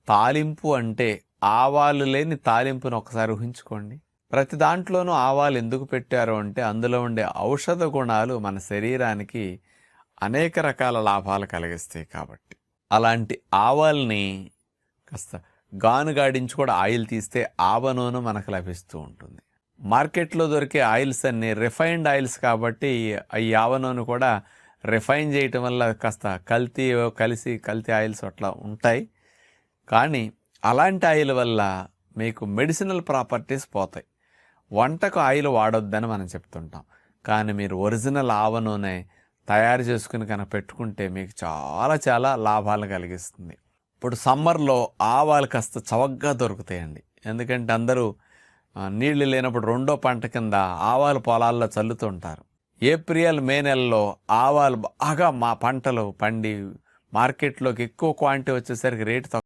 తాలింపు అంటే ఆవాలు లేని తాలింపును ఒకసారి ఊహించుకోండి. ప్రతి దాంట్లోనూ ఆవాలు ఎందుకు పెట్టారు అంటే అందులో ఉండే ఔషధ గుణాలు మన శరీరానికి అనేక రకాల లాభాలు కలిగిస్తాయి కాబట్టి. అలాంటి ఆవాల్ని కాస్త గానుగాడించి కూడా ఆయిల్ తీస్తే ఆవ నూనె మనకు లభిస్తూ ఉంటుంది. మార్కెట్లో దొరికే ఆయిల్స్ అన్నీ రిఫైన్డ్ ఆయిల్స్ కాబట్టి ఈ ఆవ నూనె కూడా రిఫైన్ చేయటం వల్ల కాస్త కల్తీ ఆయిల్స్ అట్లా ఉంటాయి. కానీ అలాంటి ఆయిల్ వల్ల మీకు మెడిసినల్ ప్రాపర్టీస్ పోతాయి. వంటకు ఆయిల్ వాడొద్దని మనం చెప్తుంటాం. కానీ మీరు ఒరిజినల్ ఆవ నూనె తయారు చేసుకుని కనుక పెట్టుకుంటే మీకు చాలా చాలా లాభాలు కలిగిస్తుంది. ఇప్పుడు సమ్మర్లో ఆవాలు కాస్త చవకగా దొరుకుతాయండి. ఎందుకంటే అందరూ నీళ్లు లేనప్పుడు రెండో పంట కింద ఆవాలు పొలాల్లో చల్లుతుంటారు. ఏప్రిల్ మే నెలలో ఆవాలు బాగా మా పంటలు పండి మార్కెట్లోకి ఎక్కువ క్వాంటిటీ వచ్చేసరికి రేటు